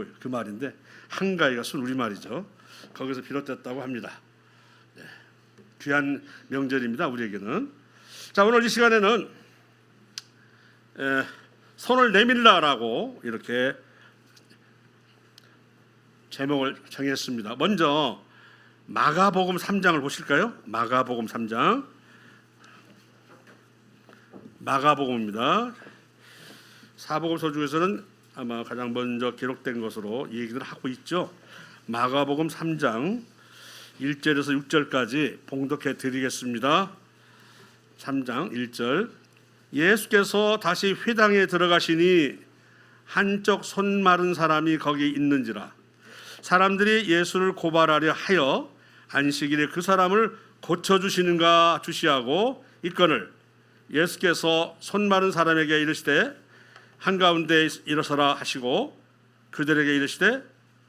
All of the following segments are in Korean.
또 그 말인데 한가위가 순 우리말이죠. 거기서 비롯됐다고 합니다. 네. 귀한 명절입니다. 우리에게는. 자, 오늘 이 시간에는 손을 내밀라라고 이렇게 제목을 정했습니다. 먼저 마가복음 3장을 보실까요? 마가복음 3장. 마가복음입니다. 사복음서 중에서는 아마 가장 먼저 기록된 것으로 얘기를 하고 있죠. 마가복음 3장 1절에서 6절까지 봉독해 드리겠습니다. 3장 1절. 예수께서 다시 회당에 들어가시니 한쪽 손 마른 사람이 거기 있는지라. 사람들이 예수를 고발하려 하여 안식일에 그 사람을 고쳐주시는가 주시하고 있거늘 예수께서 손 마른 사람에게 이르시되 한가운데 일어서라 하시고 그들에게 이르시되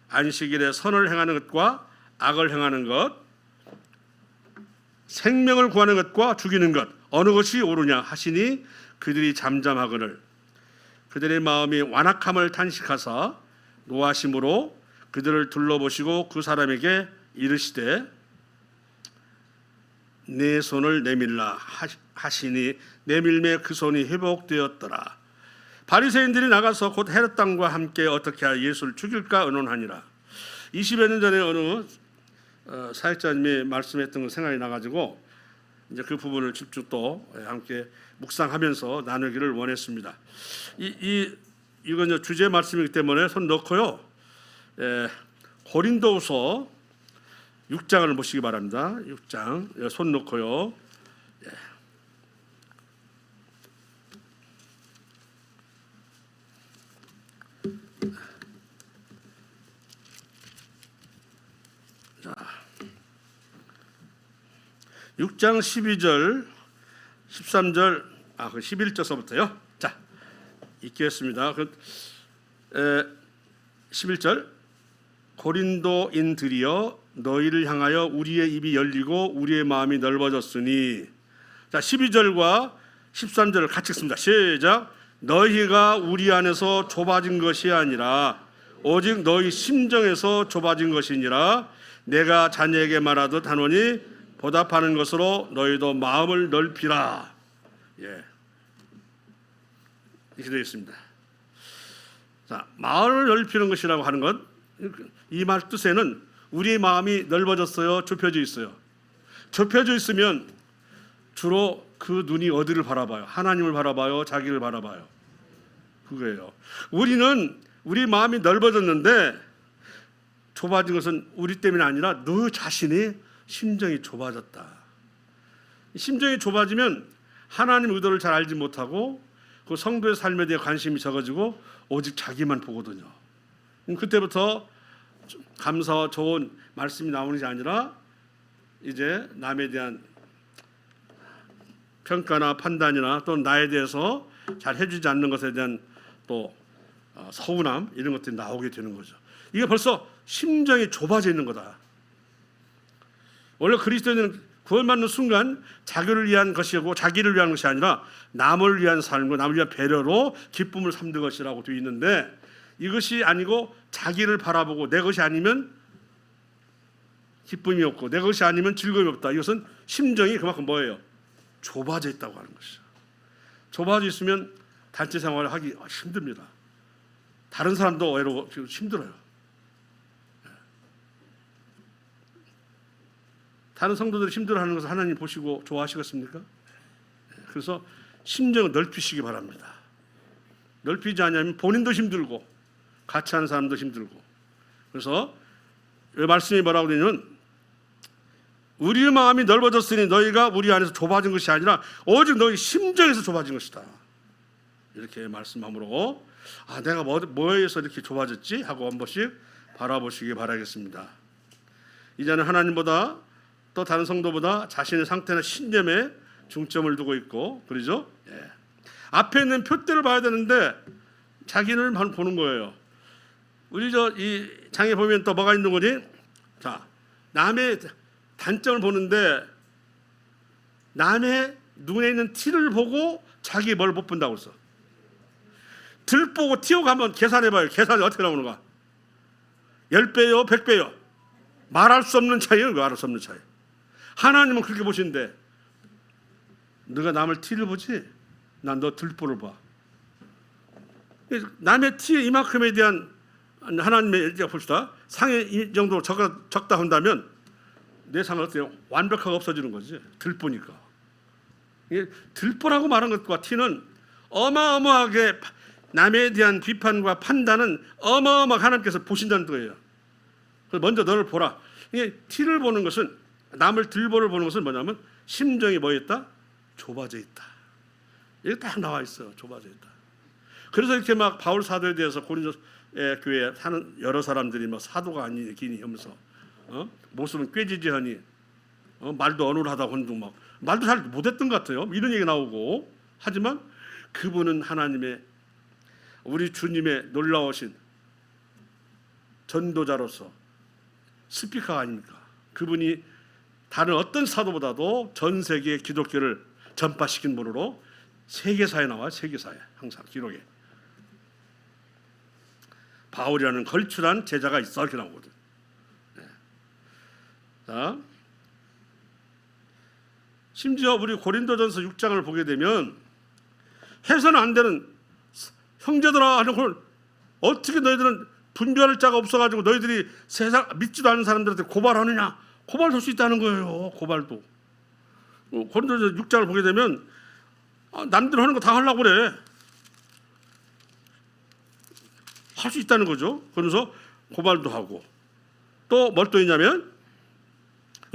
안식일에 선을 행하는 것과 악을 행하는 것, 생명을 구하는 것과 죽이는 것 어느 것이 옳으냐 하시니 그들이 잠잠하거늘 그들의 마음이 완악함을 탄식하사 노하심으로 그들을 둘러보시고 그 사람에게 이르시되 내 손을 내밀라 하시니 내밀매 그 손이 회복되었더라. 바리새인들이 나가서 곧 헤롯 왕과 함께 어떻게 하여 예수를 죽일까 의논하니라. 20여 년 전에 어느 사역자님이 말씀했던 거 생각이 나가지고 이제 그 부분을 집중 또 함께 묵상하면서 나누기를 원했습니다. 이건 주제 말씀이기 때문에 손 넣고요. 고린도후서 6장을 보시기 바랍니다. 6장 손 놓고요. 자, 6장 12절, 13절, 그 11절서부터요. 자, 읽겠습니다. 11절. 고린도인들이여 너희를 향하여 우리의 입이 열리고 우리의 마음이 넓어졌으니. 자, 12절과 13절을 같이 읽습니다. 시작. 너희가 우리 안에서 좁아진 것이 아니라 오직 너희 심정에서 좁아진 것이니라. 내가 자녀에게 말하듯 하노니 보답하는 것으로 너희도 마음을 넓히라. 이렇게 되어 있습니다. 자, 마음을 넓히는 것이라고 하는 것, 이 말 뜻에는 우리의 마음이 넓어졌어요, 좁혀져 있어요. 좁혀져 있으면 주로 그 눈이 어디를 바라봐요? 하나님을 바라봐요, 자기를 바라봐요. 그거예요. 우리는 우리 마음이 넓어졌는데 좁아진 것은 우리 때문이 아니라 너 자신의 심정이 좁아졌다. 심정이 좁아지면 하나님 의도를 잘 알지 못하고 그 성도의 삶에 대해 관심이 적어지고 오직 자기만 보거든요. 그때부터 감사와 좋은 말씀이 나오는 게 아니라 이제 남에 대한 평가나 판단이나 또 나에 대해서 잘 해주지 않는 것에 대한 또 서운함 이런 것들이 나오게 되는 거죠. 이게 벌써 심정이 좁아져 있는 거다. 원래 그리스도인은 구원받는 순간 자기를 위한 것이고 자기를 위한 것이 아니라 남을 위한 삶과 남을 위한 배려로 기쁨을 삼는 것이라고 되어 있는데 이것이 아니고 자기를 바라보고 내 것이 아니면 기쁨이 없고 내 것이 아니면 즐거움이 없다. 이것은 심정이 그만큼 뭐예요? 좁아져 있다고 하는 것이죠. 좁아져 있으면 단체 생활을 하기 힘듭니다. 다른 사람도 외로워 힘들어요. 다른 성도들이 힘들어하는 것을 하나님 보시고 좋아하시겠습니까? 그래서 심정을 넓히시기 바랍니다. 넓히지 않으면 본인도 힘들고 같이 하는 사람도 힘들고. 그래서 말씀이 뭐라고 되냐면 우리의 마음이 넓어졌으니 너희가 우리 안에서 좁아진 것이 아니라 오직 너희 심정에서 좁아진 것이다. 이렇게 말씀함으로 내가 뭐에 의해서 이렇게 좁아졌지? 하고 한 번씩 바라보시기 바라겠습니다. 이제는 하나님보다 또 다른 성도보다 자신의 상태나 신념에 중점을 두고 있고 그러죠? 앞에 있는 표대를 봐야 되는데 자기를 보는 거예요. 우리 이 장에 보면 또 뭐가 있는 거니? 자, 남의 단점을 보는데 남의 눈에 있는 티를 보고 자기 뭘 못 본다고 했어. 들 보고 튀어가면 계산해봐요. 계산이 어떻게 나오는가? 10배요, 100배요. 말할 수 없는 차이예요. 말할 수 없는 차이. 하나님은 그렇게 보시는데 너가 남을 티를 보지? 난 너 들보를 봐. 남의 티에 이만큼에 대한 하나님의 봅시다. 상이 이 정도로 적다 한다면 내 상은 어때요? 완벽하게 없어지는 거지. 들보니까. 들보라고 말한 것과 티는 어마어마하게 남에 대한 비판과 판단은 어마어마하게 하나님께서 보신다는 거예요. 그래서 먼저 너를 보라. 이게 티를 보는 것은, 남을 들보를 보는 것은 뭐냐면 심정이 뭐 있다? 좁아져 있다. 여기 딱 나와 있어. 좁아져 있다. 그래서 이렇게 막 바울 사도에 대해서 고린도 교회에 사는 여러 사람들이 막 사도가 아니니 하면서 모습은 꾀지지하니 말도 어눌하다고 하는데 막 말도 잘 못했던 것 같아요. 이런 얘기 나오고. 하지만 그분은 하나님의, 우리 주님의 놀라우신 전도자로서 스피커가 아닙니까? 그분이 다른 어떤 사도보다도 전 세계 기독교를 전파시킨 분으로 세계사에 나와요. 세계사에 항상 기록에 바울이라는 걸출한 제자가 있어 이렇게 나오거든. 네. 자, 심지어 우리 고린도전서 6장을 보게 되면 해서는 안 되는, 형제들아 하는 걸 어떻게 너희들은 분별할 자가 없어가지고 너희들이 세상 믿지도 않는 사람들한테 고발하느냐? 고발할 수 있다는 거예요. 고발도. 고린도전서 6장을 보게 되면 남들 하는 거 다 하려고 그래. 할 수 있다는 거죠. 그러면서 고발도 하고 또 뭘 또 있냐면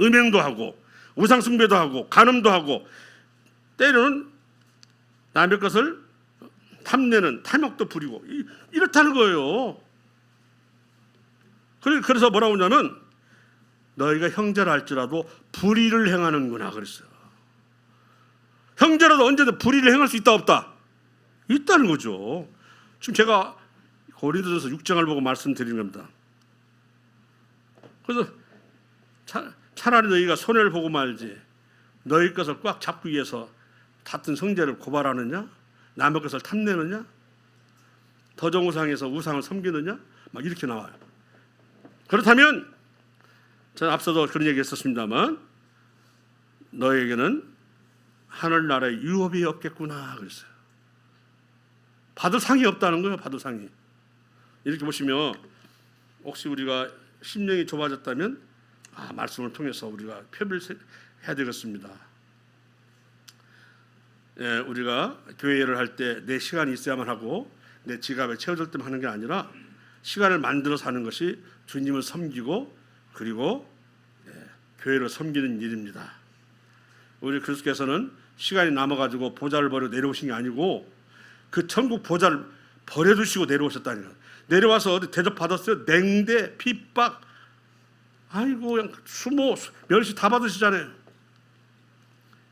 음행도 하고 우상숭배도 하고 간음도 하고 때로는 남의 것을 탐내는 탐욕도 부리고 이렇다는 거예요. 그래서 뭐라고 하냐면 너희가 형제라 할지라도 불의를 행하는구나 그랬어요. 형제라도 언제든 불의를 행할 수 있다 없다? 있다는 거죠. 지금 제가 고린도전서 6장을 보고 말씀드리는 겁니다. 그래서 차라리 너희가 손해를 보고 말지 너희 것을 꽉 잡기 위해서 같은 형제를 고발하느냐? 남의 것을 탐내느냐? 더정우상에서 우상을 섬기느냐? 막 이렇게 나와요. 그렇다면 저는 앞서도 그런 얘기 했었습니다만 너에게는 하늘나라에 유업이 없겠구나 그랬어요. 받을 상이 없다는 거예요. 받을 상이. 이렇게 보시면 혹시 우리가 심령이 좁아졌다면 말씀을 통해서 우리가 표를 해야 되겠습니다. 우리가 교회를 할 때 내 시간이 있어야만 하고 내 지갑에 채워질 때만 하는 게 아니라 시간을 만들어서 하는 것이 주님을 섬기고 그리고 교회를 섬기는 일입니다. 우리 그리스도께서는 시간이 남아가지고 보좌를 버리고 내려오신 게 아니고 그 천국 보좌를 버려두시고 내려오셨다는 거예요. 내려와서 어디 대접받았어요? 냉대, 핍박, 아이고 그냥 수모, 멸시 다 받으시잖아요.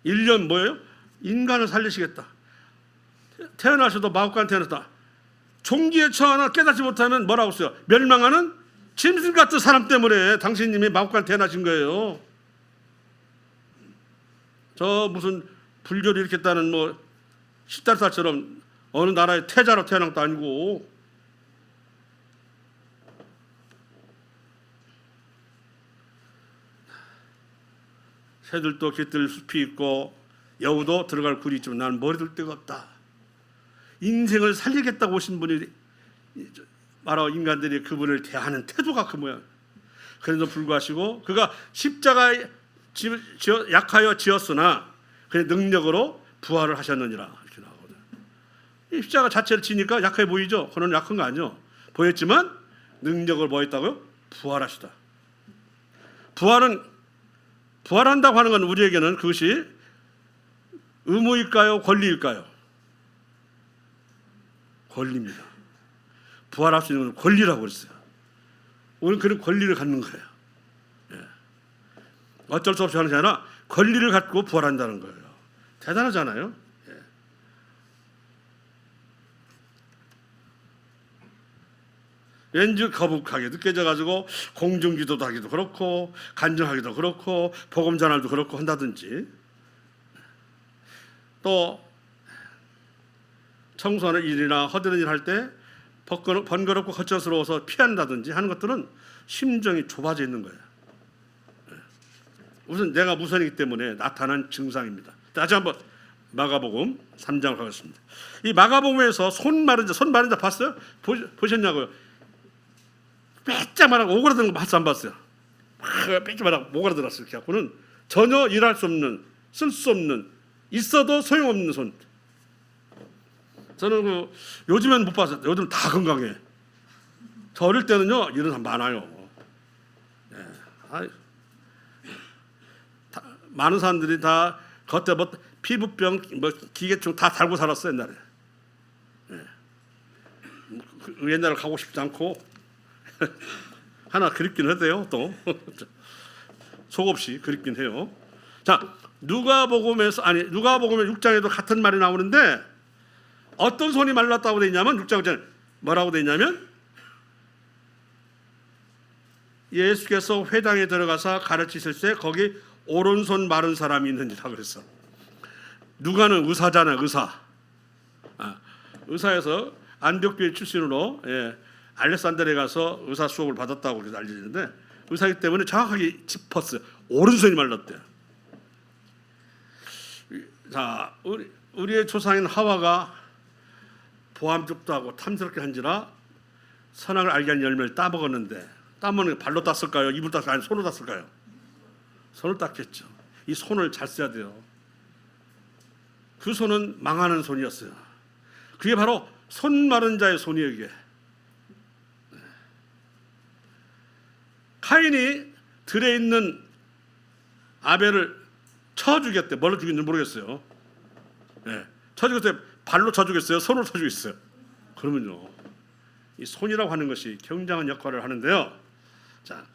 1년 뭐예요? 인간을 살리시겠다. 태어나셔도 마법관 태어났다. 종기에 처하나 깨닫지 못하면 뭐라고 써요? 멸망하는 짐승 같은 사람 때문에 당신님이 마법관 태어나신 거예요. 저 무슨 불교를 일으켰다는 뭐 시달사처럼 어느 나라의 태자로 태어난 것도 아니고 새들도 깃들 숲이 있고 여우도 들어갈 굴이 있지만 나는 머리 둘 데가 없다. 인생을 살리겠다고 오신 분이 바로 인간들이 그분을 대하는 태도가 그 모양. 그래도 불구하시고 그가 십자가에 약하여 지었으나 그의 능력으로 부활을 하셨느니라 이렇게 나오거든. 이 십자가 자체를 지니까 약해 보이죠. 그런 약한 거 아니죠. 보였지만 능력을 뭐 했다고요? 부활하시다. 부활한다고 하는 건 우리에게는 그것이 의무일까요? 권리일까요? 권리입니다. 부활할 수 있는 건 권리라고 그랬어요. 우리는 그런 권리를 갖는 거예요. 어쩔 수 없이 하는 게 아니라 권리를 갖고 부활한다는 거예요. 대단하잖아요. 왠지 거북하게 느껴져가지고 공중기도도 하기도 그렇고 간증하기도 그렇고 복음 전할도 그렇고 한다든지 또 청소하는 일이나 허드는 일 할 때 번거롭고 거쳐스러워서 피한다든지 하는 것들은 심정이 좁아져 있는 거예요. 우선 내가 무선이기 때문에 나타난 증상입니다. 다시 한번 마가복음 3장을 가겠습니다. 이 마가복음에서 손 마른 자 봤어요? 보셨냐고요? 빼짝마랑 오그라드는 거 봤어 안 봤어요? 빼짝마랑 오그라들었어요. 이렇게 갖고는 전혀 일할 수 없는, 쓸 수 없는, 있어도 소용없는 손. 저는 요즘엔 못 봤어요. 요즘 다 건강해. 저 어릴 때는요 이런 사람 많아요. 많은 사람들이 다 겉에 뭐 피부병, 뭐 기계충 다 달고 살았어 옛날에. 옛날에 가고 싶지 않고 하나 그립긴 하대요. 또 속없이 그립긴 해요. 자, 누가복음의 6장에도 같은 말이 나오는데 어떤 손이 말랐다고 돼 있냐면 6장 뭐라고 돼 있냐면 예수께서 회당에 들어가서 가르치실 때 거기 오른손 마른 사람이 있는지라 그랬어. 누가는 의사잖아요. 의사에서 안디옥교회 출신으로 알렉산드리아에 가서 의사 수업을 받았다고 그래서 알려지는데 의사이기 때문에 정확하게 짚었어요. 오른손이 말랐대요. 자, 우리의 조상인 하와가 보암죽도 하고 탐스럽게 한지라 선악을 알게 한 열매를 따먹었는데 따먹는 게 발로 땄을까요? 입으로 땄을까요? 아니 손으로 땄을까요? 손을 땄겠죠. 이 손을 잘 써야 돼요. 그 손은 망하는 손이었어요. 그게 바로 손 마른 자의 손이에요. 이게. 카인이 들에 있는 아벨을 쳐 죽였대. 뭘로 죽였는지 모르겠어요. 쳐 죽였어요. 발로 쳐 죽였어요. 손으로 쳐 죽였어요. 그러면요, 이 손이라고 하는 것이 굉장한 역할을 하는데요. 자,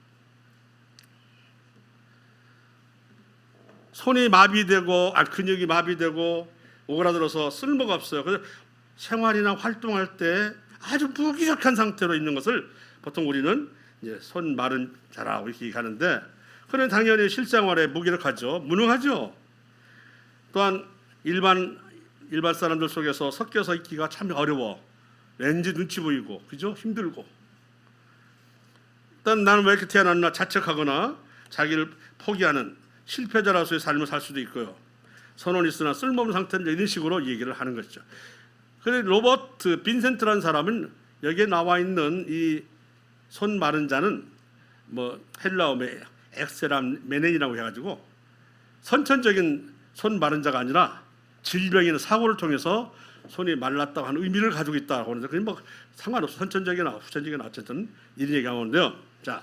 손이 마비되고 근육이 마비되고 오그라들어서 쓸모가 없어요. 그래서 생활이나 활동할 때 아주 무기력한 상태로 있는 것을 보통 우리는 이제 손 마른 자라고 이렇게 얘기하는데, 그는 당연히 실생활에 무기력하죠. 무능하죠. 또한 일반 사람들 속에서 섞여서 있기가 참 어려워. 왠지 눈치 보이고, 그죠? 힘들고. 일단 나는 왜 이렇게 태어났나 자책하거나 자기를 포기하는 실패자로서의 삶을 살 수도 있고요. 선언이 있으나 쓸모없는 상태는 이런 식으로 얘기를 하는 것이죠. 그런데 로버트 빈센트라는 사람은 여기에 나와 있는 이 손 마른 자는 뭐 헬라어의 엑세람 메넨이라고 해가지고 선천적인 손 마른 자가 아니라 질병이나 사고를 통해서 손이 말랐다고 하는 의미를 가지고 있다고 하는데, 그게 뭐 상관없어. 선천적이나 후천적이나 어쨌든 이런 얘기가 나오는데요. 자,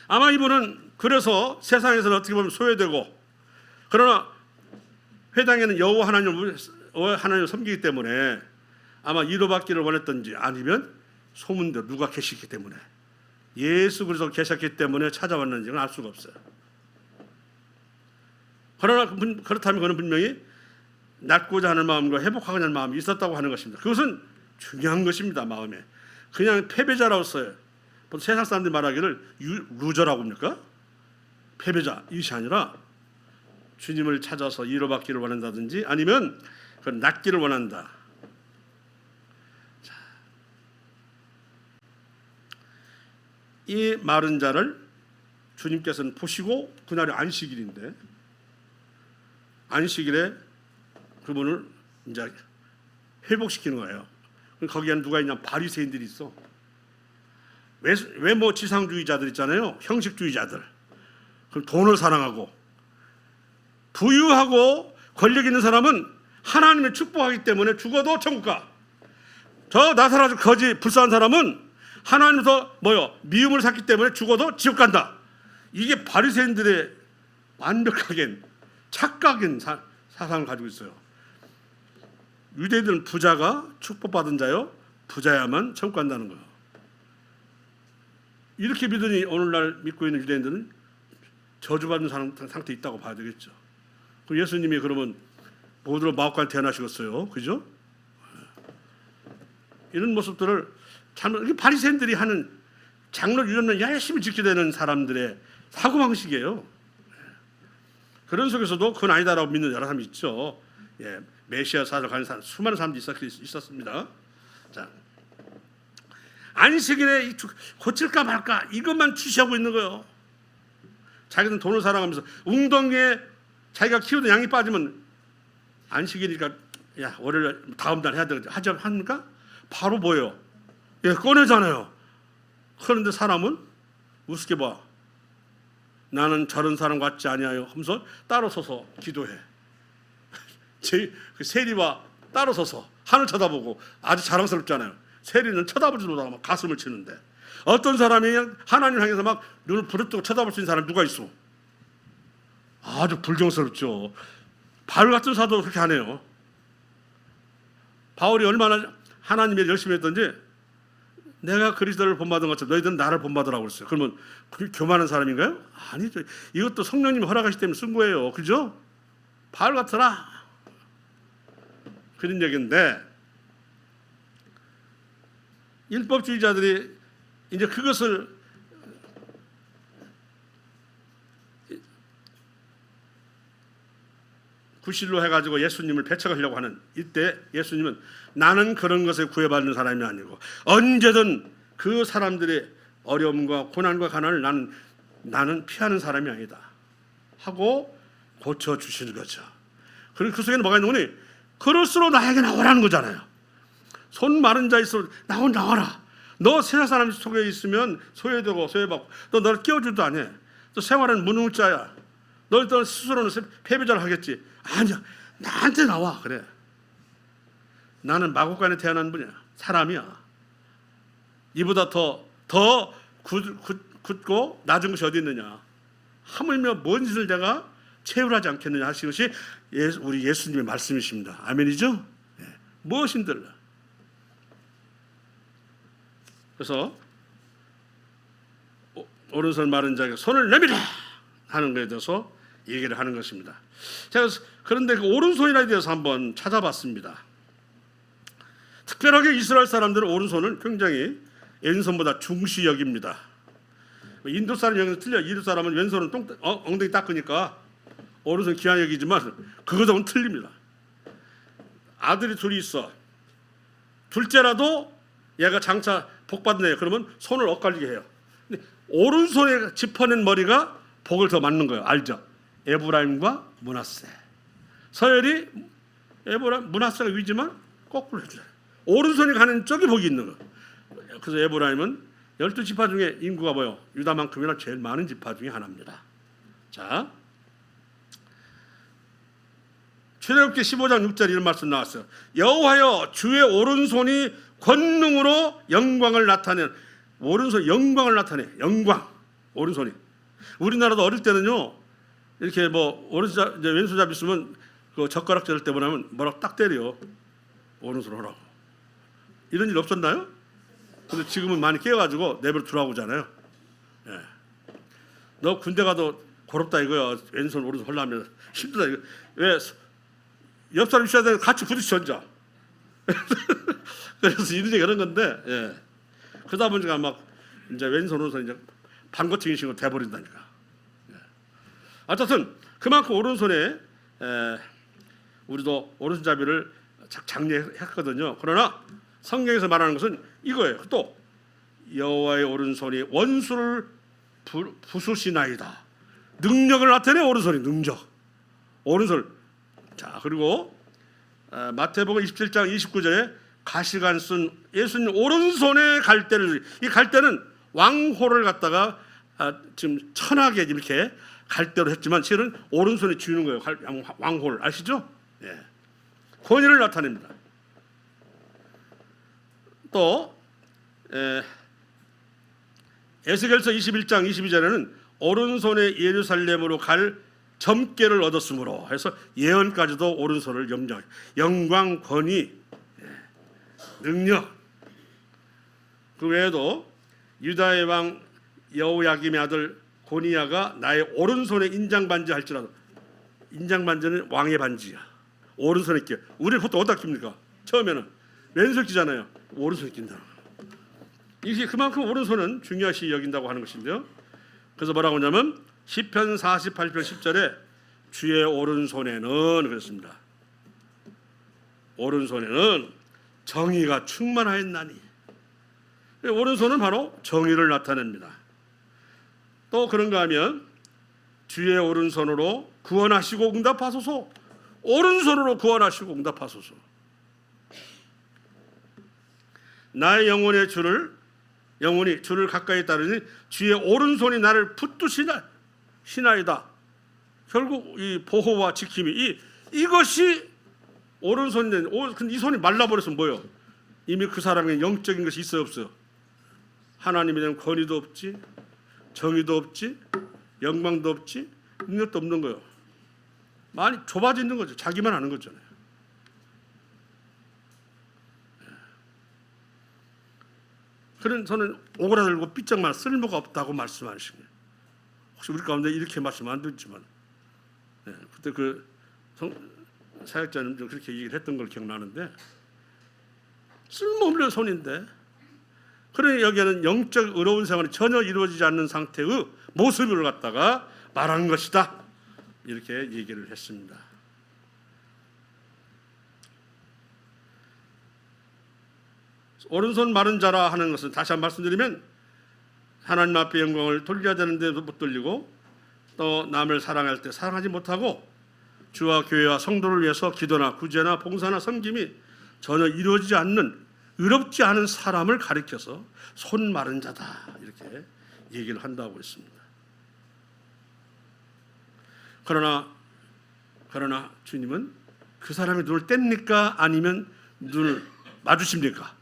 아마 이분은 그래서 세상에서는 어떻게 보면 소외되고, 그러나 회당에는 여호와 하나님을 섬기기 때문에 아마 위로받기를 원했던지, 아니면 소문대로 누가 계시기 때문에, 예수 그리스도 계셨기 때문에 찾아왔는지는 알 수가 없어요. 그러나 그렇다면 그는 분명히 낫고자 하는 마음과 회복하고자 하는 마음이 있었다고 하는 것입니다. 그것은 중요한 것입니다. 마음에. 그냥 패배자라고서요, 세상 사람들이 말하기를 루저라고 합니까? 패배자, 이것이 아니라 주님을 찾아서 위로받기를 원한다든지 아니면 낫기를 원한다. 자, 이 마른 자를 주님께서는 보시고, 그날이 안식일인데 안식일에 그분을 이제 회복시키는 거예요. 거기에는 누가 있냐? 바리새인들이 있어. 외모 지상주의자들 있잖아요. 형식주의자들. 그럼 돈을 사랑하고 부유하고 권력 있는 사람은 하나님의 축복하기 때문에 죽어도 천국 가. 저 나사렛 거지 불쌍한 사람은 하나님에서 미움을 샀기 때문에 죽어도 지옥 간다. 이게 바리새인들의 완벽하게 착각인 사상을 가지고 있어요. 유대인들은 부자가 축복받은 자요, 부자야만 천국 간다는 거예요. 이렇게 믿으니 오늘날 믿고 있는 유대인들은 저주받는 상태에 있다고 봐야 되겠죠. 그럼 예수님이 그러면 모두로 마옥간에 태어나시겠어요, 그죠? 이런 모습들을 참 바리새인들이 하는 장로 유전을 열심히 지키게 되는 사람들의 사고방식이에요. 그런 속에서도 그건 아니다라고 믿는 여러 사람이 있죠. 메시아 사를 가는 사람, 수많은 사람들이 있었습니다. 자, 안식일에 고칠까 말까 이것만 취시하고 있는 거예요. 자기는 돈을 사랑하면서 웅덩이에 자기가 키우던 양이 빠지면 안식일이니까 야 월요일 다음 날 해야 되겠지 하지 합니까? 바로 뭐예요? 예, 꺼내잖아요. 그런데 사람은 우습게 봐. 나는 저런 사람 같지 아니하여 하면서 따로 서서 기도해. 그 세리와 따로 서서 하늘 쳐다보고 아주 자랑스럽잖아요. 세리는 쳐다보지도 못하고 막 가슴을 치는데 어떤 사람이 하나님 향해서 막 눈을 부릅뜨고 쳐다볼 수 있는 사람이 누가 있어? 아주 불경스럽죠. 바울 같은 사도도 그렇게 하네요. 바울이 얼마나 하나님 일 열심히 했던지 내가 그리스도를 본받은 것처럼 너희들은 나를 본받으라고 그랬어요. 그러면 그게 교만한 사람인가요? 아니죠. 이것도 성령님이 허락하시기 때문에 쓴 거예요. 그죠? 바울 같으라 그런 얘기인데 율법주의자들이 이제 그것을 구실로 해가지고 예수님을 배척하려고 하는 이때 예수님은 나는 그런 것에 구애받는 사람이 아니고 언제든 그 사람들의 어려움과 고난과 가난을 나는 피하는 사람이 아니다 하고 고쳐주시는 거죠. 그리고 그 속에는 뭐가 있는 거니? 그럴수록 나에게 나오라는 거잖아요. 손 마른 자 있어 나와라. 너 세상 사람 속에 있으면 소외되고 소외받고 또 너를 끼워주지도 않아. 또 생활은 무능자야. 너 스스로는 패배자를 하겠지. 아니야. 나한테 나와. 그래. 나는 마국간에 태어난 분이야. 사람이야. 이보다 더 굳고 낮은 것이 어디 있느냐. 하물며 뭔 짓을 내가 채울하지 않겠느냐 하시는 것이 우리 예수님의 말씀이십니다. 아멘이죠? 네. 무엇인들. 그래서 오른손 마른 자에게 손을 내밀라 하는 것에 대해서 얘기를 하는 것입니다. 제가 그런데 그 오른손이라에 대해서 한번 찾아봤습니다. 특별하게 이스라엘 사람들은 오른손을 굉장히 왼손보다 중시 여깁니다. 인도 사람 여기는 틀려. 인도 사람은 왼손은 엉덩이 닦으니까 오른손 귀한 여기지만 그거하고는 틀립니다. 아들이 둘이 있어. 둘째라도 얘가 장차 복 받네. 그러면 손을 엇갈리게 해요. 근데 오른손에 짚어낸 머리가 복을 더 맞는 거예요. 알죠? 에브라임과 므낫세. 서열이 므낫세가 위지만 거꾸로 해줘요. 오른손이 가는 쪽이 복이 있는 거예요. 그래서 에브라임은 12지파 중에 인구가 뭐요? 유다만큼이나 제일 많은 지파 중에 하나입니다. 자, 출애굽기 15장 6절 이런 말씀 나왔어요. 여호와여 주의 오른손이 권능으로 영광을 나타내. 오른손 영광을 나타내. 영광. 오른손이. 우리나라도 어릴 때는요. 이렇게 뭐 오른손 왼손잡이 있으면 그 젓가락 자를 때 보면 뭐라고 딱 때려. 오른손 하라고. 이런 일 없었나요? 근데 지금은 많이 깨어가지고 내버려 두라고 하잖아요. 예. 너 군대 가도 고롭다 이거야. 왼손 오른손 하려면 힘들다 이거. 왜? 옆 사람 있어야 되는데 같이 부딪혀 앉아. 그래서 이런 얘기 하는 건데, 예. 그러다 보니까 막 이제 왼손 오른손 이제 반거팅이 식으로 돼버린다니까. 예. 어쨌든 그만큼 오른손에 우리도 오른손잡이를 장려했거든요. 그러나 성경에서 말하는 것은 이거예요. 또 여호와의 오른손이 원수를 부수시나이다. 능력을 나타내. 오른손이 능력. 오른손. 자, 그리고 마태복음 27장 29절에 가시관 쓴 예수님 오른손에 갈대를, 이 갈대는 왕호를 갖다가 지금 천하게 이렇게 갈대로 했지만 실은 오른손에 쥐는 거예요. 왕호를 아시죠? 예. 권위를 나타냅니다. 또 에스겔서 21장 22절에는 오른손에 예루살렘으로 갈 점괘를 얻었으므로 해서 예언까지도 오른손을 염려. 영광, 권위, 능력. 그 외에도 유다의 왕 여호야김의 아들 고니야가 나의 오른손에 인장반지 할지라도, 인장반지는 왕의 반지야. 오른손에 끼. 우리 보통 어디다 낍니까? 처음에는 왼손 끼잖아요. 오른손에 낀다. 이게 그만큼 오른손은 중요시 여긴다고 하는 것인데요. 그래서 뭐라고 하냐면 시편 48편 10절에 주의 오른손에는 그랬습니다. 오른손에는 정의가 충만하였나니. 오른손은 바로 정의를 나타냅니다. 또 그런가 하면 주의 오른손으로 구원하시고 응답하소서. 오른손으로 구원하시고 응답하소서. 나의 영혼이 주를 가까이 따르니 주의 오른손이 나를 붙드시나이다. 결국 이 보호와 지킴이 이것이 오른손인데, 근데 이 손이 말라버렸으면 뭐예요? 이미 그 사람에게 영적인 것이 있어요, 없어요? 하나님에 대한 권위도 없지, 정의도 없지, 영광도 없지, 능력도 없는 거예요. 많이 좁아져 있는 거죠. 자기만 하는 거잖아요. 그런 저는 오그라들고 삐쩍만 쓸모가 없다고 말씀하시는 거예요. 혹시 우리 가운데 이렇게 말씀 안 듣지만, 그때 그 사역자님 좀 그렇게 얘기를 했던 걸 기억나는데, 쓸모없는 손인데, 그러니 여기에는 영적 의로운 생활이 전혀 이루어지지 않는 상태의 모습을 갖다가 말한 것이다, 이렇게 얘기를 했습니다. 오른손 마른 자라 하는 것은 다시 한번 말씀드리면 하나님 앞에 영광을 돌려야 되는데도 못 돌리고, 또 남을 사랑할 때 사랑하지 못하고, 주와 교회와 성도를 위해서 기도나 구제나 봉사나 섬김이 전혀 이루어지지 않는 의롭지 않은 사람을 가리켜서 손 마른 자다, 이렇게 얘기를 한다고 했습니다. 그러나 주님은 그 사람의 눈을 뗍니까? 아니면 눈을 마주칩니까?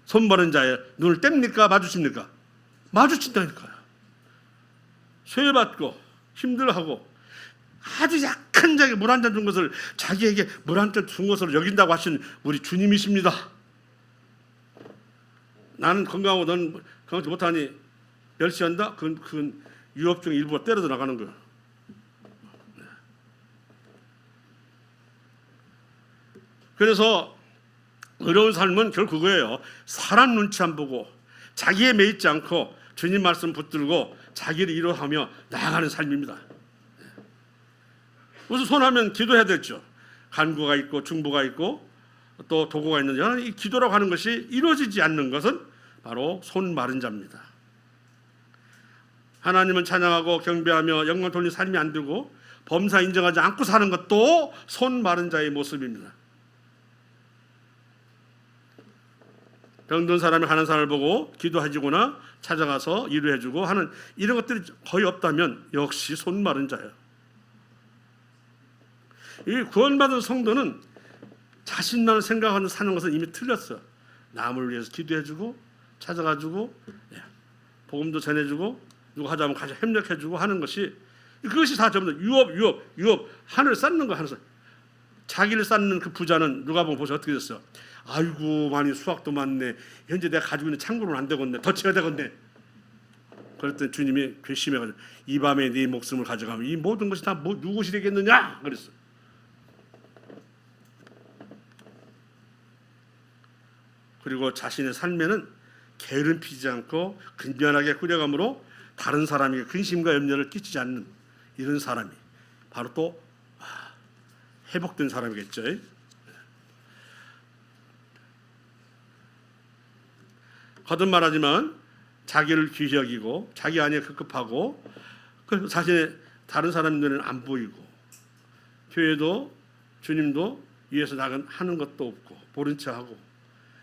손 마른 자의 눈을 뗍니까? 마주칩니까? 마주친다니까요. 소외받고 힘들어하고 아주 약한 자에게 물 한 잔 준 것을 자기에게 물 한 잔 준 것을 여긴다고 하신 우리 주님이십니다. 나는 건강하고 넌 건강하지 못하니 멸시한다? 그건 유업 중에 일부가 때려서 나가는 거예요. 그래서 어려운 삶은 결국 그거예요. 사람 눈치 안 보고 자기에 매이지 않고 주님 말씀 붙들고 자기를 이루어하며 나아가는 삶입니다. 무슨 손하면 기도해야 되죠. 간구가 있고 중보가 있고 또 도구가 있는데, 이 기도라고 하는 것이 이루어지지 않는 것은 바로 손 마른 자입니다. 하나님은 찬양하고 경배하며 영광 돌리는 삶이 안 되고 범사 인정하지 않고 사는 것도 손 마른 자의 모습입니다. 병든 사람이 하는 사람을 보고 기도해주거나 찾아가서 위로해주고 하는 이런 것들이 거의 없다면 역시 손 마른 자예요. 이 구원받은 성도는 자신만 생각하는 사는 것은 이미 틀렸어요. 남을 위해서 기도해주고 찾아가주고 복음도 전해주고 누구 하자면 같이 협력해주고 하는 것이, 그것이 다 전부 유업 하늘 쌓는 거. 하늘 자기를 쌓는 그 부자는 누가 보면 보세요. 어떻게 됐어요? 아이고 많이 수확도 많네. 현재 내가 가지고 있는 창고는 안 되겠네. 덧치가 되겠네. 그랬더니 주님이 괘씸해가지고 이 밤에 네 목숨을 가져가면 이 모든 것이 다 누구시 되겠느냐 그랬어요. 그리고 자신의 삶에는 게으름 피지 않고 근면하게 꾸려감으로 다른 사람에게 근심과 염려를 끼치지 않는 이런 사람이 바로 또 회복된 사람이겠죠. 거듭 말하지만 자기를 귀히 여기고 자기 안에 급급하고 그 자신의 다른 사람 눈에는 안 보이고 교회도 주님도 위에서 하는 것도 없고 모른 척하고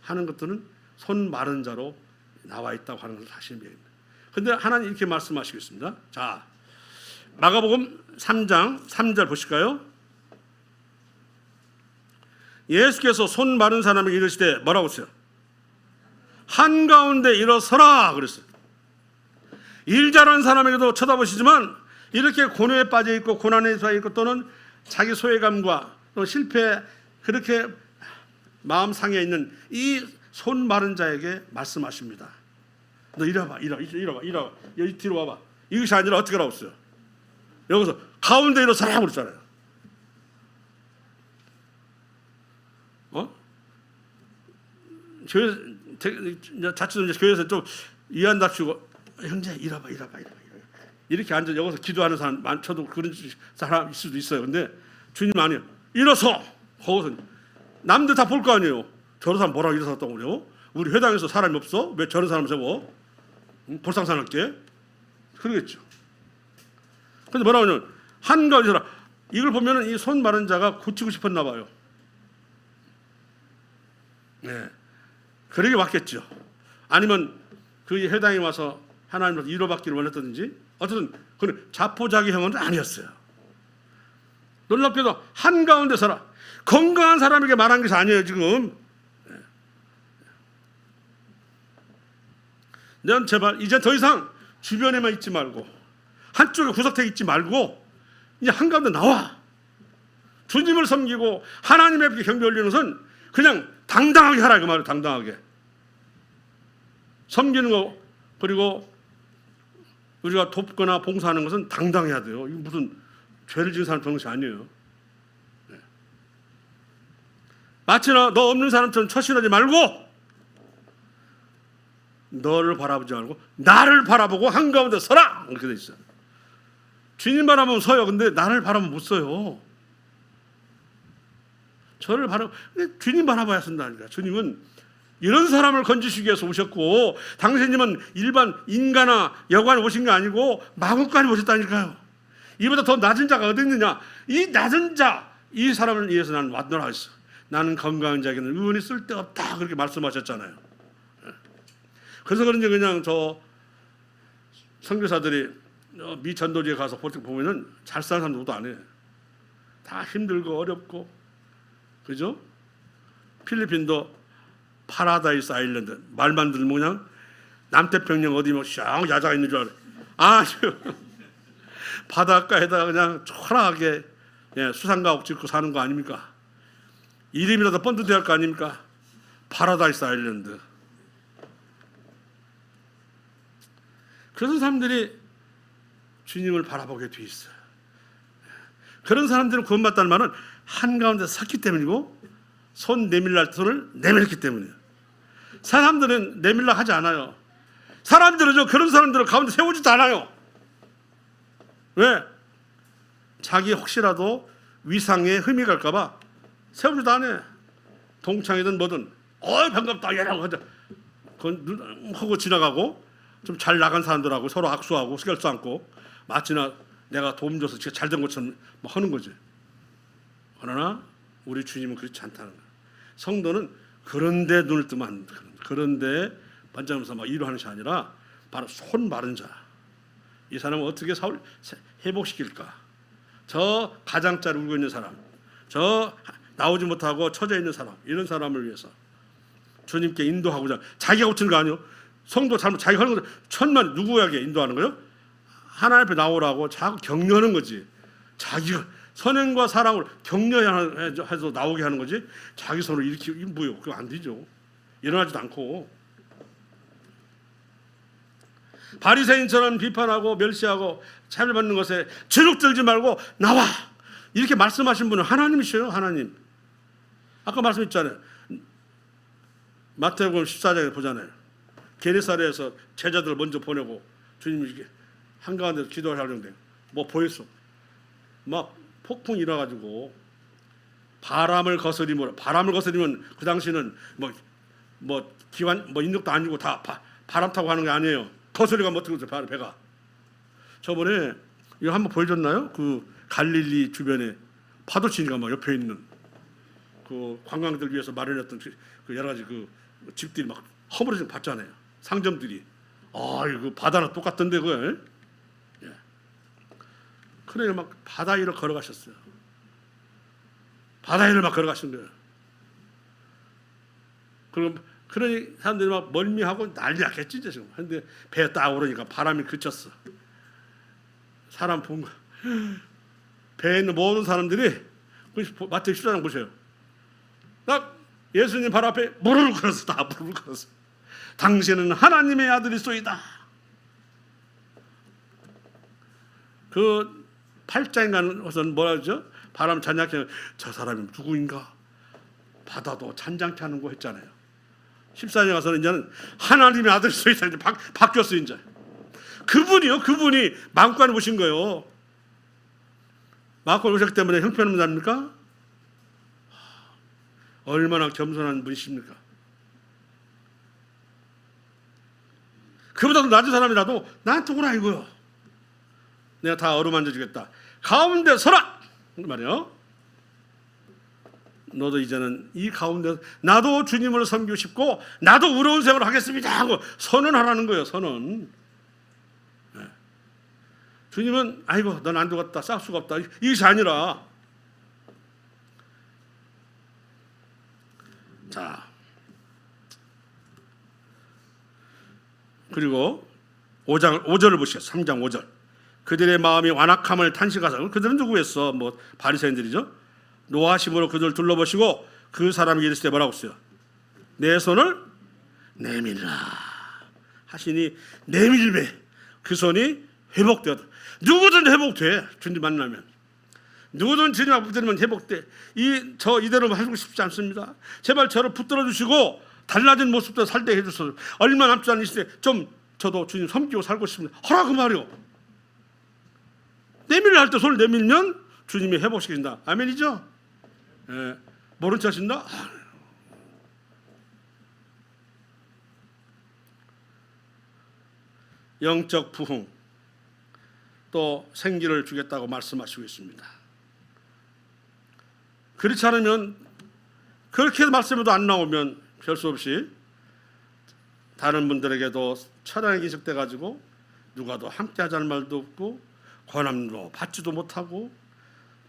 하는 것들은 손 마른 자로 나와 있다고 하는 것을 다시 얘기합니다. 그런데 하나님 이렇게 말씀하시고 있습니다. 자, 마가복음 3장 3절 보실까요? 예수께서 손 마른 사람에게 이르시되 뭐라고 했어요? 한가운데 일어서라 그랬어요. 일 잘하는 사람에게도 쳐다보시지만 이렇게 고뇌에 빠져 있고 고난에 빠져 있고 또는 자기 소외감과 또 실패 그렇게 마음 상해 있는 이 손 마른 자에게 말씀하십니다. 너 이리 와봐. 여기 뒤로 와봐. 이것이 아니라 어떻게 하라고 했어요? 여기서 가운데 일어서라 그랬잖아요. 자칫 교회에서 좀 이해한답시고 형제 이리 와봐. 이렇게 앉아 여기서 기도하는 사람 저도 그런 사람 있을 수도 있어요. 근데 주님 아니에요. 일어서. 거기서 남들 다 볼 거 아니에요. 저런 사람 뭐라고 일어섰다고 그래요? 우리 회당에서 사람이 없어? 왜 저런 사람 세워? 볼상사납게? 그러겠죠. 근데 뭐라고 하냐면 한가운데 서라. 이걸 보면은 이 손 마른 자가 고치고 싶었나 봐요. 네. 그러게 왔겠죠. 아니면 그 회당에 와서 하나님으로부터 위로받기를 원했다든지, 어쨌든 그는 자포자기형은 아니었어요. 놀랍게도 한가운데 서라. 건강한 사람에게 말한 것이 아니에요 지금. 넌 제발 이제 더 이상 주변에만 있지 말고, 한쪽에 구석탱이 있지 말고 이제 한가운데 나와. 주님을 섬기고 하나님 앞에 경배 올리는 것은 그냥 당당하게 하라 그 말이에요. 당당하게 섬기는 거, 그리고 우리가 돕거나 봉사하는 것은 당당해야 돼요. 이거 무슨 죄를 지은 사람 그런 것이 아니에요. 마치나 너 없는 사람처럼 처신하지 말고, 너를 바라보지 말고 나를 바라보고 한가운데 서라, 이렇게 돼 있어요. 주님 바라보면 서요. 근데 나를 바라보면 못 서요. 저를 주님 바라봐야 쓴다니까. 주님은 이런 사람을 건지시기 위해서 오셨고, 당신님은 일반 인가나 여관 오신 게 아니고 마구간에 오셨다니까요. 이보다 더 낮은 자가 어디 있느냐. 이 낮은 자, 이 사람을 위해서 나는 왔노라 했어. 나는 건강한 자에게는 의원이 쓸데없다, 그렇게 말씀하셨잖아요. 그래서 그런지 그냥 저 선교사들이 미 전도지에 가서 보면은 잘 사는 사람 누구도 안 해. 다 힘들고 어렵고, 그죠? 필리핀도 파라다이스 아일랜드, 말만 들으면 그냥 남태평양 어디 뭐 샹 야자가 있는 줄 알아. 아주 바닷가에다가 그냥 초라하게 수상가옥 짓고 사는 거 아닙니까? 이름이라도 번듯해야 할 거 아닙니까? 파라다이스 아일랜드. 그런 사람들이 주님을 바라보게 돼 있어요. 그런 사람들은 구원받다는 말은 한가운데 섰기 때문이고, 손 내밀랄 손을 내밀기 때문이에요. 사람들은 내밀라 하지 않아요. 사람들은 그런 사람들을 가운데 세우지도 않아요. 왜? 자기 혹시라도 위상에 흠이 갈까봐 세우지도 않아. 동창이든 뭐든 반갑다 이라고 하자. 그건 하고 지나가고, 좀 잘 나간 사람들하고 서로 악수하고 스결도 않고, 마치나 내가 도움 줘서 잘 된 것처럼 뭐 하는 거지. 그러나 우리 주님은 그렇지 않다는 거예요. 성도는 그런데 눈을 뜨면 안 돼. 그런데 반짝하면서 막 일을 하는 것이 아니라 바로 손 마른 자. 이 사람을 어떻게 회복시킬까? 저 가장자리 울고 있는 사람, 저 나오지 못하고 처져 있는 사람, 이런 사람을 위해서 주님께 인도하고자. 자기가 고치는 거 아니에요. 성도 잘못 자기가 하는 거 천만 누구에게 인도하는 거예요? 하나님 앞에 나오라고 자꾸 격려하는 거지. 자기가 선행과 사랑을 격려해서 나오게 하는 거지. 자기 손으로 이렇게 뭐요? 그거 안 되죠. 일어나지도 않고. 바리새인처럼 비판하고 멸시하고 차별받는 것에 주눅들지 말고 나와, 이렇게 말씀하신 분은 하나님이셔요. 하나님. 아까 말씀했잖아요. 마태복음 14장에 보잖아요. 게네사렛에서 제자들을 먼저 보내고 주님이 이렇게 한가운데서 기도하려는데 뭐 보였어? 막 폭풍이 일어가지고 바람을 거스리면 그 당시는 뭐 기관 뭐 인력도 아니고 다 바람 타고 하는 게 아니에요. 거스리가 뭐 어떻게 돼요? 배가. 저번에 이거 한번 보여줬나요? 그 갈릴리 주변에 파도 치니까 막 옆에 있는 그 관광들 위해서 마련했던 그 여러 가지 그 집들이 막 허물어지고 봤잖아요. 상점들이. 이거 바다랑 똑같던데 그걸. 그래 막 바다 위를 걸어가셨어요. 바다 위를 막 걸어가신 거예요. 그럼 그러니 사람들이 막 멀미하고 난리 났겠지 지금. 근데 배에 딱 오르니까 바람이 그쳤어. 사람 본 거. 배에 있는 모든 사람들이 마태복음 14장 보세요. 딱 예수님 발 앞에 무릎을 꿇었어. 다 무릎을 꿇었어. 당신은 하나님의 아들이소이다. 그 8장에 가는 것은 뭐라 그러죠? 바람 잔잔케 하는 저 사람이 누구인가? 바다도 잔잔케 하는 거 했잖아요. 14장에 가서는 이제는 하나님의 아들이소이다. 이제 바뀌었어요. 이제 그분이 마음관에 오신 거예요. 마음관에 오셨기 때문에 형편없는 자입니까? 얼마나 겸손한 분이십니까? 그보다 더 낮은 사람이라도 나한테 오라 이거요. 내가 다 어루만져 주겠다. 가운데 서라 말이요. 너도 이제는 이 가운데 나도 주님을 섬기고 싶고 나도 의로운 생활을 하겠습니다 하고 선언하라는 거예요. 선언. 네. 주님은 아이고 넌 안 되겠다, 쌀 수가 없다, 이것이 아니라, 자 그리고 5절을 보시죠. 3장 5절. 그들의 마음이 완악함을 탄식하사. 그들은 누구였어? 뭐 바리새인들이죠. 노하심으로 그들을 둘러보시고 그 사람에게 이르시되 뭐라고 했어요? 내 손을 내밀라 하시니 내밀매 그 손이 회복되었다. 누구든 회복돼. 주님 만나면 누구든 주님 앞에 들으면 회복돼. 이대로 하고 싶지 않습니다. 제발 저를 붙들어 주시고 달라진 모습도 살게 해주소서. 얼마 남지 않은 시대 좀 저도 주님 섬기고 살고 싶습니다. 하라 그 말이요. 내밀라 할 때 손을 내밀면 주님이 회복시킨다. 아멘이죠? 예, 모른 척 하신다? 영적 부흥 또 생기를 주겠다고 말씀하시고 있습니다. 그렇지 않으면, 그렇게 말씀해도 안 나오면 별 수 없이 다른 분들에게도 차량이 인식돼 가지고 누가 더 함께 하자는 말도 없고 권함도 받지도 못하고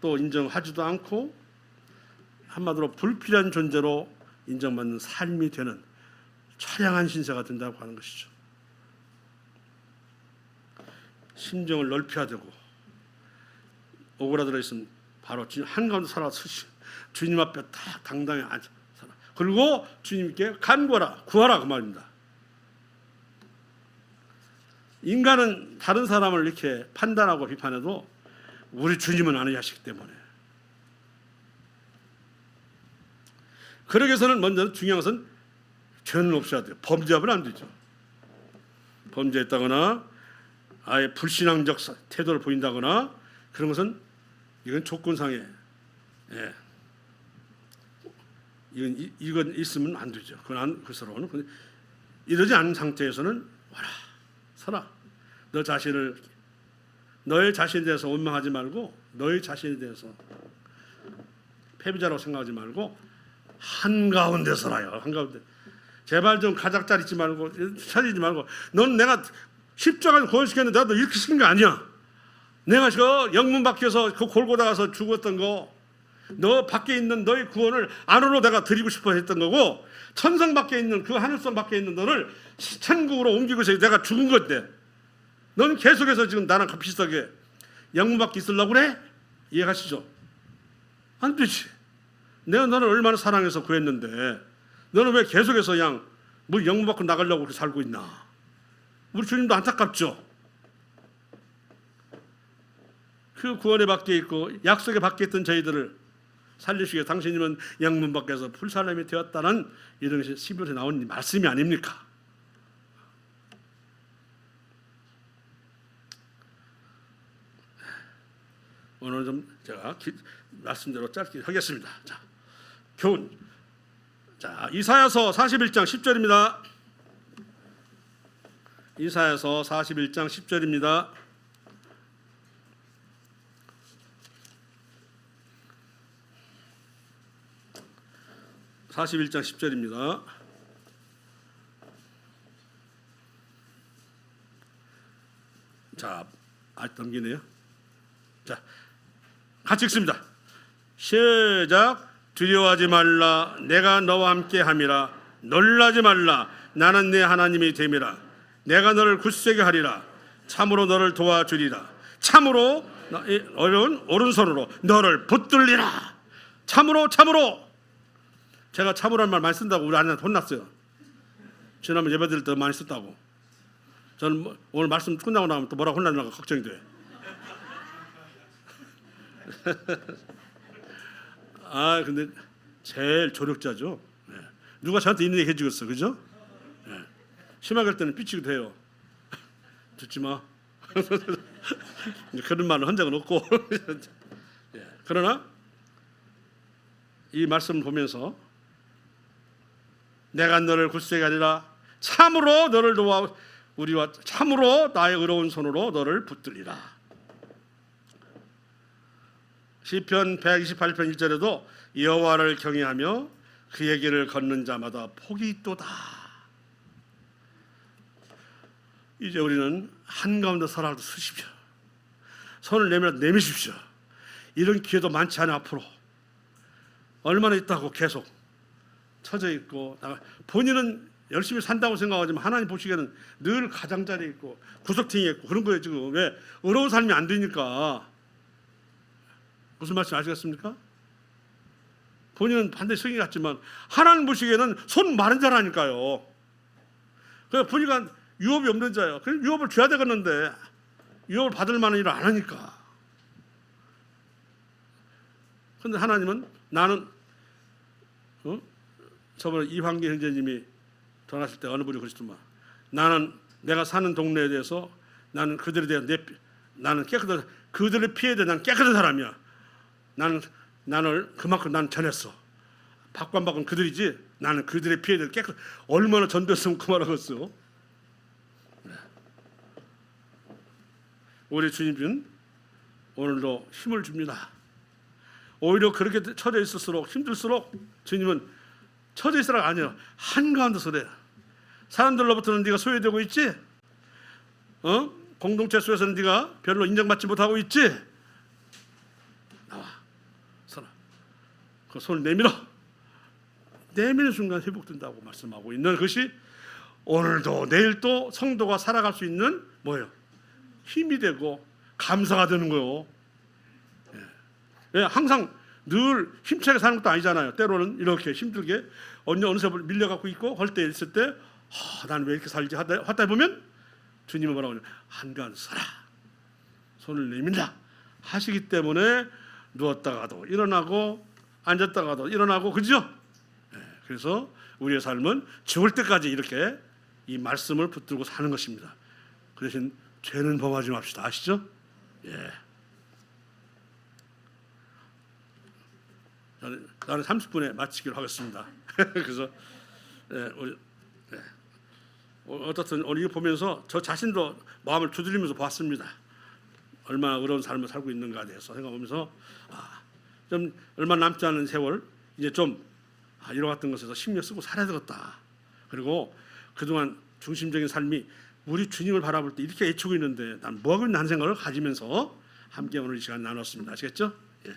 또 인정하지도 않고 한마디로 불필요한 존재로 인정받는 삶이 되는 처량한 신세가 된다고 하는 것이죠. 심정을 넓혀야 되고 오그라들어 있으면 바로 주님 한가운데 살아서 주님 앞에 딱 당당히 앉아 살아. 그리고 주님께 간구하라, 구하라 그 말입니다. 인간은 다른 사람을 이렇게 판단하고 비판해도 우리 주님은 아는 자시기 때문에. 그러기 위해서는 먼저 중요한 것은 죄는 없어야 돼요. 범죄하면 안 되죠. 범죄했다거나 아예 불신앙적 태도를 보인다거나 그런 것은 이건 조건상에, 예, 이건 있으면 안 되죠. 그건 그서로는 이러지 않은 상태에서는 와라 서라. 너의 자신에 대해서 원망하지 말고 너의 자신에 대해서 패배자라고 생각하지 말고 한가운데 서라요. 한가운데. 제발 좀 가작자리 있지 말고 찾지 말고 넌 내가 십자가에서 구원시켰는데 나도 이렇게 시킨 거 아니야. 내가 저 영문 밖에서 그 골고다 가서 죽었던 거, 너 밖에 있는 너의 구원을 안으로 내가 드리고 싶어 했던 거고, 천성 밖에 있는 그 하늘성 밖에 있는 너를 천국으로 옮기고 해서 내가 죽은 건데 넌 계속해서 지금 나랑 비슷하게 영문 밖에 있으려고 그래? 이해하시죠? 안 되지. 내가 너를 얼마나 사랑해서 구했는데 너는 왜 계속해서 그냥 뭐 영문 밖으로 나가려고 그렇게 살고 있나? 우리 주님도 안타깝죠. 그 구원의 밖에 있고 약속의 밖에 있던 저희들을 살리시기 위해 당신님은 영문 밖에서 풀사람이 되었다는 이런 것이 12절에 나온 말씀이 아닙니까? 오늘 좀 제가 말씀대로 짧게 하겠습니다. 자, 교훈. 자, 이사야서 41장 10절입니다. 이사야서 41장 10절입니다. (41장 10절입니다) 자, 넘기네요. 자, 같이 읽습니다. 시작. 두려워하지 말라. 내가 너와 함께 함이라. 놀라지 말라. 나는 내 하나님이 됨이라. 내가 너를 굳세게 하리라. 참으로 너를 도와주리라. 참으로 오른손으로 너를 붙들리라. 참으로. 제가 참으로란 말 많이 쓴다고 우리 아내한테 혼났어요. 지난번 예배 드릴 때 많이 썼다고. 저는 오늘 말씀 끝나고 나면 또 뭐라고 혼나려고 걱정이 돼. 근데 제일 조력자죠. 네. 누가 저한테 있는 얘기 해주겠어, 그죠? 네. 심하게 할 때는 삐치기도 해요. 듣지 마. 그런 말은 한 적은 없고. 네. 그러나 이 말씀을 보면서 내가 너를 굳세게 하리라. 참으로 너를 도와 우리와 참으로 나의 의로운 손으로 너를 붙들리라. 시편 128편 1절에도 여호와를 경외하며 그의 길을 걷는 자마다 복이 있도다. 이제 우리는 한가운데 서라도 서십시오. 손을 내미십시오. 이런 기회도 많지 않아. 앞으로 얼마나 있다고 계속 처져 있고, 본인은 열심히 산다고 생각하지만 하나님 보시기에는 늘 가장자리에 있고 구석탱이에 있고 그런 거예요. 지금 왜 의로운 삶이 안 되니까. 무슨 말씀 아시겠습니까? 본인은 반드시 성이 같지만 하나님 보시기에는 손 마른 자라니까요. 그래서 보니까 유업이 없는 자예요. 그래서 유업을 줘야 되겠는데 유업을 받을 만한 일을 안 하니까. 그런데 하나님은 나는 저번에 이황기 형제님이 전하실 때 어느 분이 그러시더만, 나는 내가 사는 동네에 대해서 나는 그들에 대한 나는 깨끗한, 그들의 피해에 대해 나는 깨끗한 사람이야. 나는 그만큼 나는 전했어. 받고 안 받고는 그들이지 나는 그들의 피해에 대해 깨끗. 얼마나 전도했으면 그 말하겠어. 우리 주님은 오늘도 힘을 줍니다. 오히려 그렇게 처져 있을수록 힘들수록 주님은 처져 있으라가 아니에요. 한가운데서 그래요. 사람들로부터는 네가 소외되고 있지? 공동체 속에서는 네가 별로 인정받지 못하고 있지? 나와, 서라. 그 손을 내밀어. 내미는 순간 회복된다고 말씀하고 있는 것이 오늘도 내일도 성도가 살아갈 수 있는 뭐예요? 힘이 되고 감사가 되는 거예요. 예, 항상 늘 힘차게 사는 것도 아니잖아요. 때로는 이렇게 힘들게 어느새 밀려갖고 있고 할 때 있을 때 나는 왜 이렇게 살지 하다 보면 주님은 뭐라고 하냐면 한가운데 서라. 손을 내밀라 하시기 때문에 누웠다가도 일어나고 앉았다가도 일어나고, 그죠? 예, 그래서 우리의 삶은 죽을 때까지 이렇게 이 말씀을 붙들고 사는 것입니다. 그 대신 죄는 범하지 맙시다. 아시죠? 예. 나는 30분에 마치기로 하겠습니다. 그래서 어떻든 오늘 이거 보면서 저 자신도 마음을 두드리면서 봤습니다. 얼마나 어려운 삶을 살고 있는가에 대해서 생각하면서 좀 얼마 남지 않은 세월 이제 좀 이런 같은 것에서 신경 쓰고 살아야 되겠다. 그리고 그동안 중심적인 삶이 우리 주님을 바라볼 때 이렇게 애치고 있는데 난 뭐하고 있나 하는 생각을 가지면서 함께 오늘 이 시간 나눴습니다. 아시겠죠? 예.